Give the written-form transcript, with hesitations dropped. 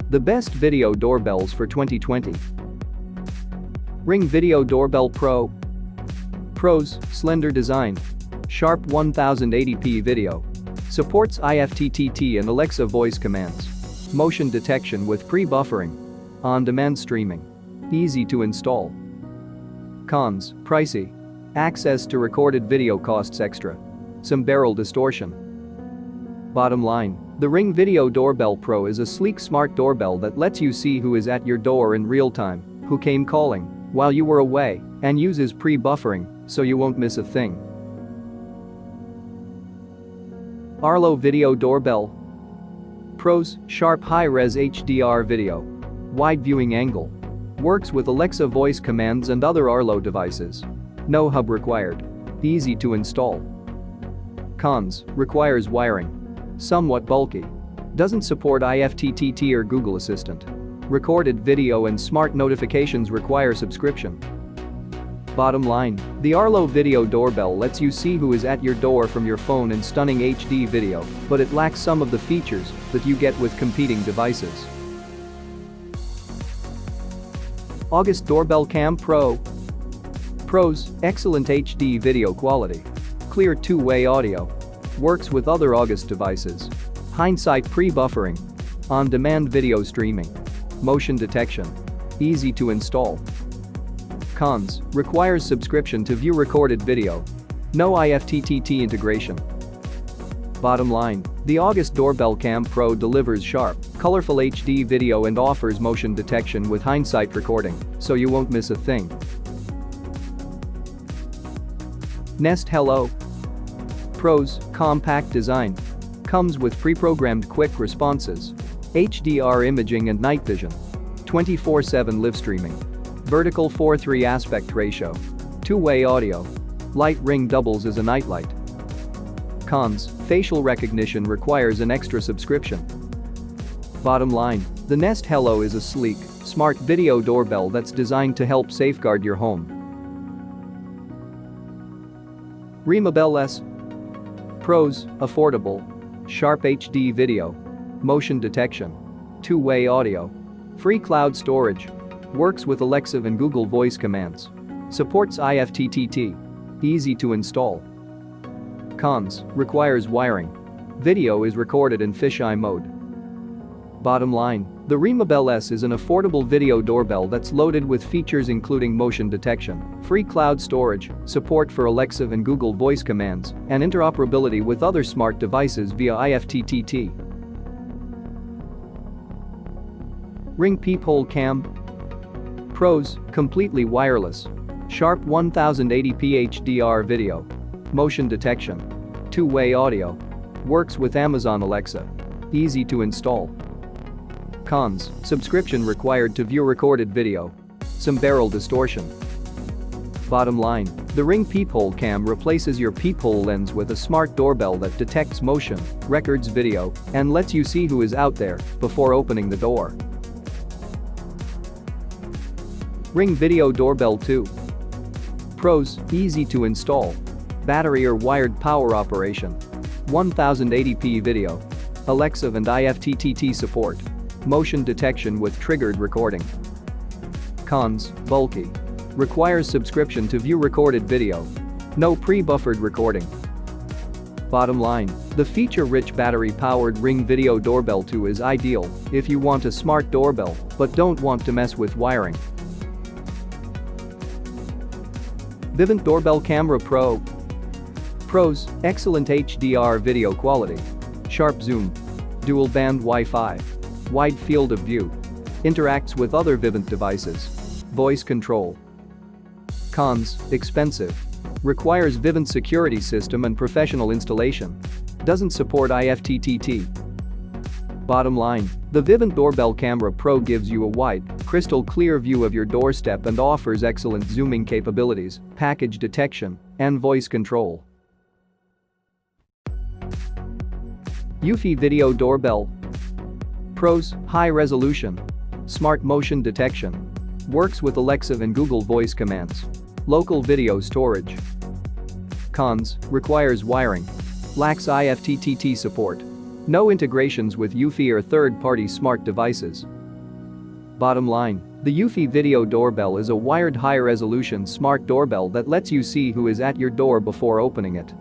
The best video doorbells for 2020. Ring Video Doorbell Pro. Pros: slender design. Sharp 1080p video. Supports IFTTT and Alexa voice commands. Motion detection with pre-buffering. On-demand streaming. Easy to install. Cons: pricey. Access to recorded video costs extra. Some barrel distortion. Bottom line, the Ring Video Doorbell Pro is a sleek smart doorbell that lets you see who is at your door in real time, who came calling while you were away, and uses pre-buffering so you won't miss a thing. Arlo Video Doorbell. Pros: sharp high-res HDR video. Wide viewing angle. Works with Alexa voice commands and other Arlo devices. No hub required. Easy to install. Cons: requires wiring. Somewhat bulky. Doesn't support IFTTT or Google Assistant. Recorded video and smart notifications require subscription. Bottom line, the Arlo Video Doorbell lets you see who is at your door from your phone in stunning HD video, but it lacks some of the features that you get with competing devices. August Doorbell Cam Pro. Pros: excellent HD video quality. Clear two-way audio. Works with other August devices. Hindsight pre-buffering. On-demand video streaming. Motion detection. Easy to install. Cons: requires subscription to view recorded video. No IFTTT integration. Bottom line, the August Doorbell Cam Pro delivers sharp, colorful HD video and offers motion detection with hindsight recording, so you won't miss a thing. Nest Hello. Pros: compact design. Comes with pre-programmed quick responses. HDR imaging and night vision. 24/7 live streaming. Vertical 4:3 aspect ratio. Two-way audio. Light ring doubles as a nightlight. Cons: facial recognition requires an extra subscription. Bottom line, the Nest Hello is a sleek, smart video doorbell that's designed to help safeguard your home. RemoBell S. Pros: affordable. Sharp HD video. Motion detection. Two-way audio. Free cloud storage. Works with Alexa and Google voice commands. Supports IFTTT. Easy to install. Cons: requires wiring. Video is recorded in fisheye mode. Bottom line, the RemoBell S is an affordable video doorbell that's loaded with features including motion detection, free cloud storage, support for Alexa and Google voice commands, and interoperability with other smart devices via IFTTT. Ring Peephole Cam. Pros: completely wireless. Sharp 1080p HDR video. Motion detection. Two-way audio. Works with Amazon Alexa. Easy to install. Cons: subscription required to view recorded video. Some barrel distortion. Bottom line, the Ring Peephole Cam replaces your peephole lens with a smart doorbell that detects motion, records video, and lets you see who is out there before opening the door. Ring Video Doorbell 2. Pros: easy to install. Battery or wired power operation. 1080p video. Alexa and IFTTT support. Motion detection with triggered recording. Cons: bulky. Requires subscription to view recorded video. No pre-buffered recording. Bottom line, the feature-rich battery-powered Ring Video Doorbell 2 is ideal if you want a smart doorbell but don't want to mess with wiring. Vivint Doorbell Camera Pro. Pros: excellent HDR video quality. Sharp zoom. Dual band Wi-Fi. Wide field of view. Interacts with other Vivint devices. Voice control. Cons: expensive. Requires Vivint security system and professional installation. Doesn't support IFTTT. Bottom line, the Vivint Doorbell Camera Pro gives you a wide, crystal clear view of your doorstep and offers excellent zooming capabilities, package detection, and voice control. Eufy Video Doorbell. Pros: high resolution. Smart motion detection. Works with Alexa and Google voice commands. Local video storage. Cons: requires wiring. Lacks IFTTT support. No integrations with Eufy or third-party smart devices. Bottom line, the Eufy video doorbell is a wired high-resolution smart doorbell that lets you see who is at your door before opening it.